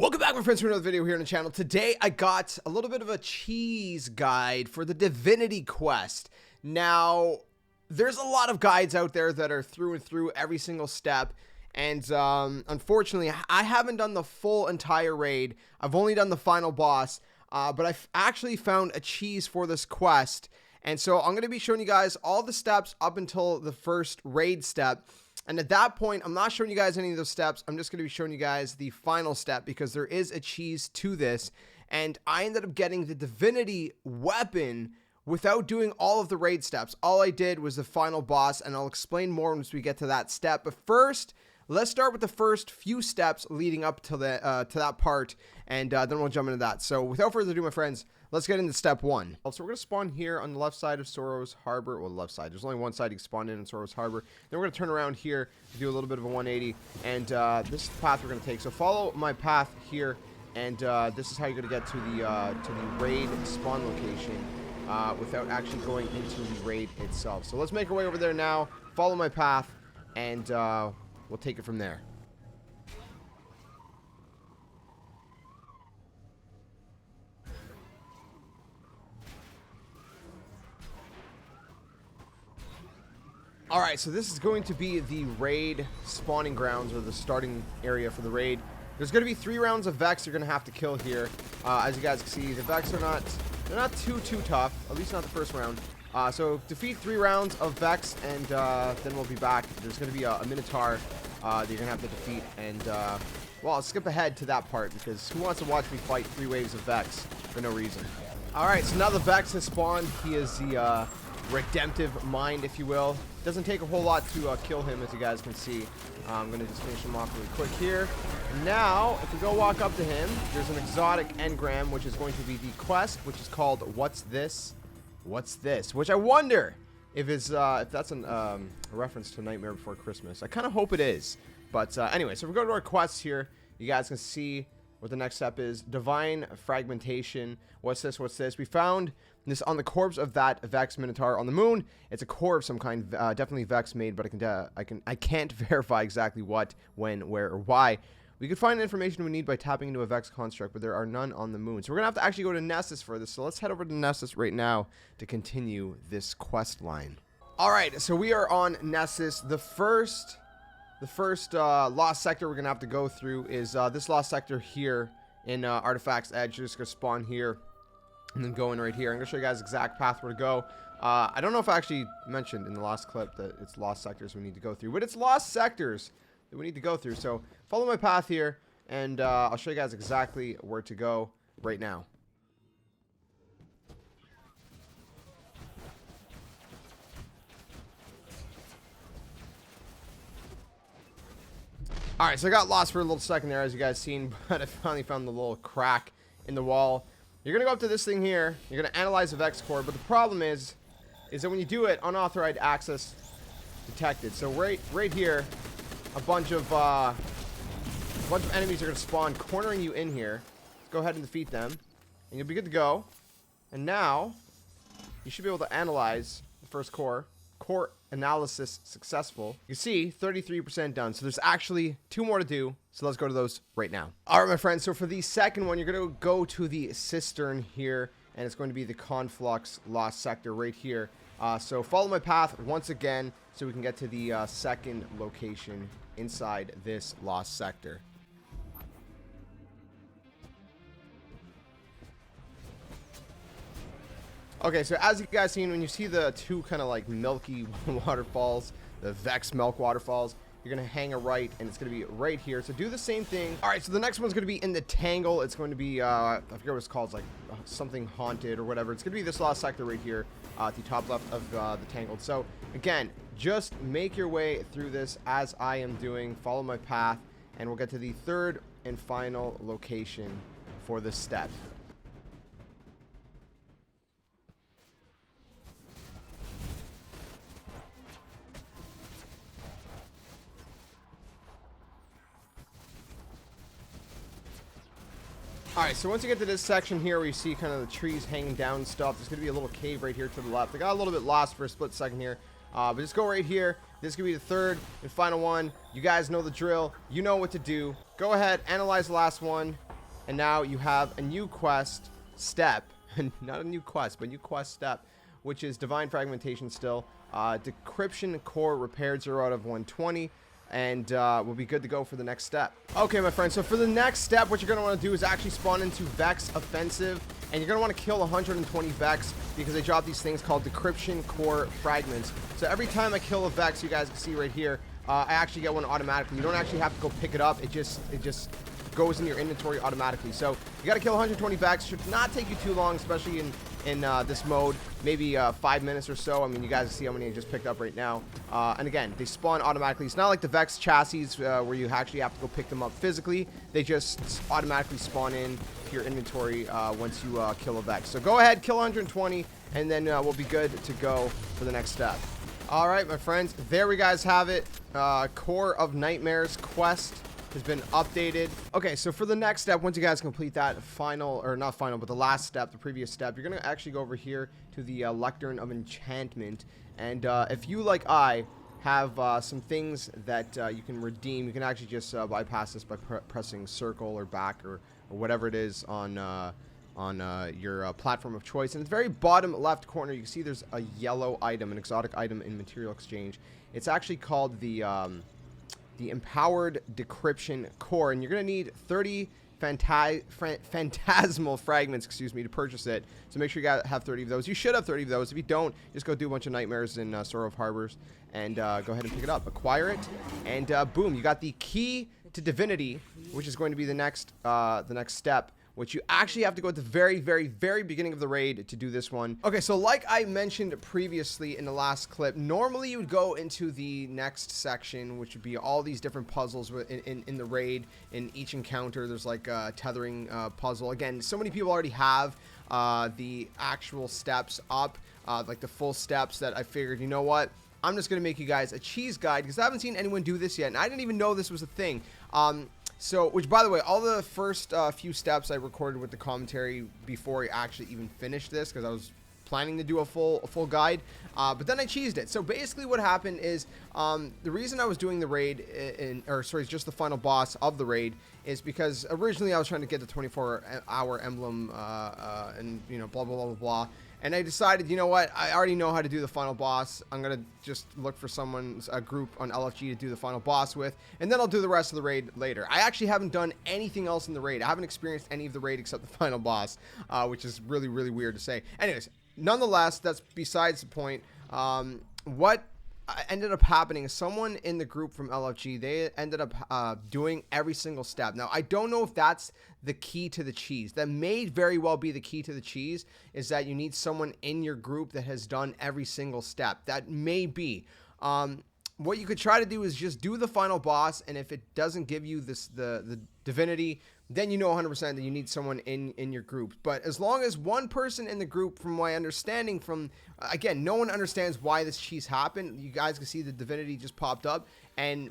Welcome back, my friends, to another video here on the channel. Today I got a little bit of a cheese guide for the Divinity quest. Now, there's a lot of guides out there that are through and through every single step, and unfortunately I haven't done the full entire raid. I've only done the final boss, but I've actually found a cheese for this quest, and so I'm going to be showing you guys all the steps up until the first raid step. And at that point, I'm not showing you guys any of those steps. I'm just going to be showing you guys the final step because there is a cheese to this. And I ended up getting the Divinity weapon without doing all of the raid steps. All I did was the final boss, and I'll explain more once we get to that step. But first, let's start with the first few steps leading up to that part, and then we'll jump into that. So without further ado, my friends, let's get into step one. So we're going to spawn here on the left side of Sorrow's Harbor. Well, the left side. There's only one side you can spawn in Sorrow's Harbor. Then we're going to turn around here, do a little bit of a 180, and this is the path we're going to take. So follow my path here, and this is how you're going to get to the raid spawn location without actually going into the raid itself. So let's make our way over there now. Follow my path, and we'll take it from there. Alright, so this is going to be the raid spawning grounds, or the starting area for the raid. There's going to be 3 rounds of Vex you're going to have to kill here. As you guys can see, the Vex are not too tough, at least not the first round. So defeat 3 rounds of Vex, and then we'll be back. There's going to be a Minotaur that you're going to have to defeat, and well, I'll skip ahead to that part, because who wants to watch me fight 3 waves of Vex for no reason? Alright, so now the Vex has spawned. He is the redemptive mind, if you will. Doesn't take a whole lot to kill him, as you guys can see. I'm going to just finish him off really quick here. Now, if we go walk up to him, there's an exotic engram, which is going to be the quest, which is called What's This? What's This? Which I wonder if it's if that's a reference to Nightmare Before Christmas. I kind of hope it is. But anyway, so if we go to our quests here, you guys can see what the next step is. Divine Fragmentation. What's this? What's this? We found this on the corpse of that Vex Minotaur on the moon. It's a core of some kind, definitely Vex made, but I can't verify exactly what, when, where, or why. We could find the information we need by tapping into a Vex construct, but there are none on the moon. So we're gonna have to actually go to Nessus for this. So let's head over to Nessus right now to continue this quest line. All right, so we are on Nessus. The first lost sector we're gonna have to go through is this lost sector here in Artifact's Edge. You're just gonna spawn here and then go in right here. I'm gonna show you guys the exact path where to go. I don't know if I actually mentioned in the last clip that it's lost sectors we need to go through, but it's lost sectors that we need to go through. So follow my path here, and I'll show you guys exactly where to go right now. Alright, so I got lost for a little second there, as you guys seen, but I finally found the little crack in the wall. You're going to go up to this thing here. You're going to analyze the Vex core, but the problem is that when you do it, unauthorized access detected. So right here, a bunch of enemies are going to spawn, cornering you in here. Let's go ahead and defeat them, and you'll be good to go. And now, you should be able to analyze the first core. Core analysis successful. You see 33% done, so there's actually 2 more to do, so let's go to those right now. All right, my friends, so for the second one, you're going to go to the cistern here, and it's going to be the Conflux lost sector right here. So follow my path once again so we can get to the second location inside this lost sector. Okay, so as you guys seen, when you see the 2 kind of like milky waterfalls, the Vex milk waterfalls, you're going to hang a right, and it's going to be right here. So do the same thing. All right, so the next one's going to be in the Tangle. It's going to be, I forget what it's called. It's like something haunted or whatever. It's going to be this lost sector right here at the top left of the Tangled. So again, just make your way through this as I am doing. Follow my path, and we'll get to the third and final location for this step. Alright, so once you get to this section here where you see kind of the trees hanging down and stuff, there's going to be a little cave right here to the left. I got a little bit lost for a split second here, but just go right here. This is going to be the third and final one. You guys know the drill. You know what to do. Go ahead, analyze the last one, and now you have a new quest step, not a new quest, but new quest step, which is Divine Fragmentation still. Decryption core repaired 0 out of 120. And we'll be good to go for the next step. Okay, my friends, so for the next step, what you're going to want to do is actually spawn into Vex Offensive, and you're going to want to kill 120 Vex because they drop these things called Decryption Core Fragments. So every time I kill a Vex, you guys can see right here, I actually get one automatically. You don't actually have to go pick it up. It just goes in your inventory automatically. So you got to kill 120 Vex. Should not take you too long, especially in this mode, maybe 5 minutes or so. I mean, you guys see how many I just picked up right now. And again, they spawn automatically. It's not like the Vex chassis where you actually have to go pick them up physically. They just automatically spawn in to your inventory once you kill a Vex. So go ahead, kill 120, and then we'll be good to go for the next step. All right, my friends, there we guys have it. Core of Nightmares quest has been updated. Okay, so for the next step, once you guys complete that final, or not final, but the last step, the previous step, you're gonna actually go over here to the Lectern of Enchantment, and if you, like I, have some things that you can redeem, you can actually just bypass this by pressing circle or back or whatever it is on your platform of choice. And at the very bottom left corner, you can see there's a yellow item, an exotic item in material exchange. It's actually called the Empowered Decryption Core, and you're going to need 30 phantasmal fragments, excuse me, to purchase it. So make sure you have 30 of those. You should have 30 of those. If you don't, just go do a bunch of nightmares in Sorrow of Harbors and go ahead and pick it up. Acquire it, and boom, you got the key to Divinity, which is going to be the next step, which you actually have to go at the very, very, very beginning of the raid to do this one. Okay, so like I mentioned previously in the last clip, normally you would go into the next section, which would be all these different puzzles in the raid. In each encounter, there's like a tethering puzzle. Again, so many people already have the actual steps up, like the full steps, that I figured, you know what? I'm just going to make you guys a cheese guide because I haven't seen anyone do this yet, and I didn't even know this was a thing. So, which, by the way, all the first few steps I recorded with the commentary before I actually even finished this, because I was planning to do a full guide, but then I cheesed it. So basically what happened is, the reason I was doing the raid, just the final boss of the raid, is because originally I was trying to get the 24-hour emblem, and, you know, blah, blah, blah, blah, blah. And I decided, you know what, I already know how to do the final boss. I'm going to just look for a group on LFG to do the final boss with, and then I'll do the rest of the raid later. I actually haven't done anything else in the raid. I haven't experienced any of the raid except the final boss, which is really, really weird to say. Anyways, nonetheless, that's besides the point. What ended up happening is someone in the group from LFG, they ended up doing every single step. Now, I don't know if that's the key to the cheese. That may very well be the key to the cheese, is that you need someone in your group that has done every single step. That may be. What you could try to do is just do the final boss, and if it doesn't give you the divinity, then you know 100% that you need someone in your group. But as long as one person in the group, from my understanding, again, no one understands why this cheese happened. You guys can see the divinity just popped up, and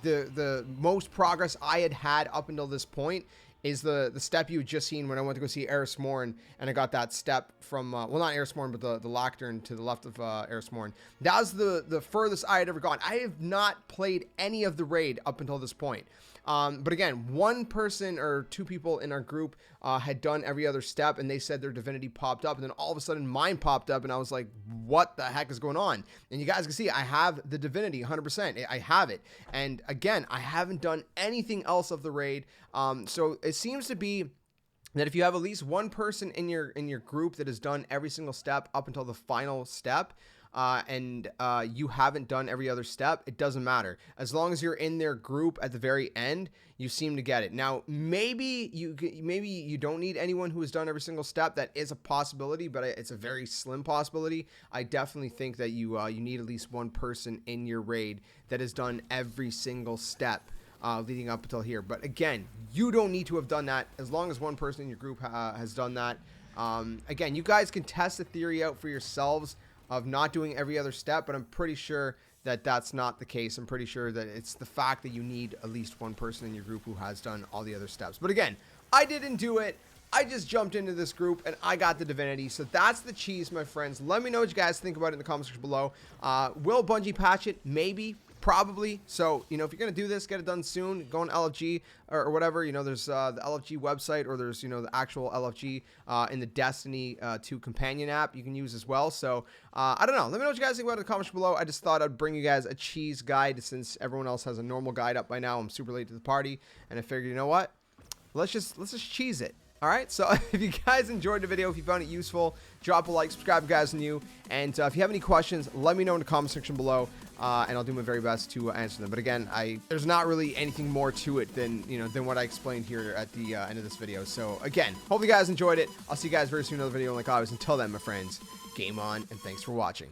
the most progress I had up until this point is the step you had just seen when I went to go see Eris Morn, and I got that step from, well, not Eris Morn, but the Lectern to the left of Eris Morn. That was the furthest I had ever gone. I have not played any of the raid up until this point. But again, one person or two people in our group had done every other step, and they said their divinity popped up, and then all of a sudden mine popped up, and I was like, what the heck is going on? And you guys can see I have the divinity 100%. I have it. And again, I haven't done anything else of the raid. So it seems to be that if you have at least one person in your group that has done every single step up until the final step, and you haven't done every other step, it doesn't matter. As long as you're in their group at the very end, you seem to get it. Now, maybe you don't need anyone who has done every single step. That is a possibility, but it's a very slim possibility. I definitely think that you need at least one person in your raid that has done every single step leading up until here. But again, you don't need to have done that. As long as one person in your group has done that. Again, you guys can test the theory out for yourselves of not doing every other step, but I'm pretty sure that that's not the case. I'm pretty sure that it's the fact that you need at least one person in your group who has done all the other steps. But again, I didn't do it. I just jumped into this group and I got the divinity. So that's the cheese, my friends. Let me know what you guys think about it in the comment section below. Will Bungie patch it? Maybe. probably. So, you know, if you're going to do this, get it done soon. Go on LFG or whatever. You know, there's the LFG website, or there's, you know, the actual LFG in the Destiny 2 companion app you can use as well. So, I don't know. Let me know what you guys think about it in the comments below. I just thought I'd bring you guys a cheese guide since everyone else has a normal guide up by now. I'm super late to the party, and I figured, you know what? Let's just cheese it. All right, so if you guys enjoyed the video, if you found it useful, drop a like, subscribe if you guys are new, and if you have any questions, let me know in the comment section below, and I'll do my very best to answer them. But again, there's not really anything more to it than, you know, than what I explained here at the end of this video. So again, hope you guys enjoyed it. I'll see you guys very soon in another video. And like always, until then, my friends, game on, and thanks for watching.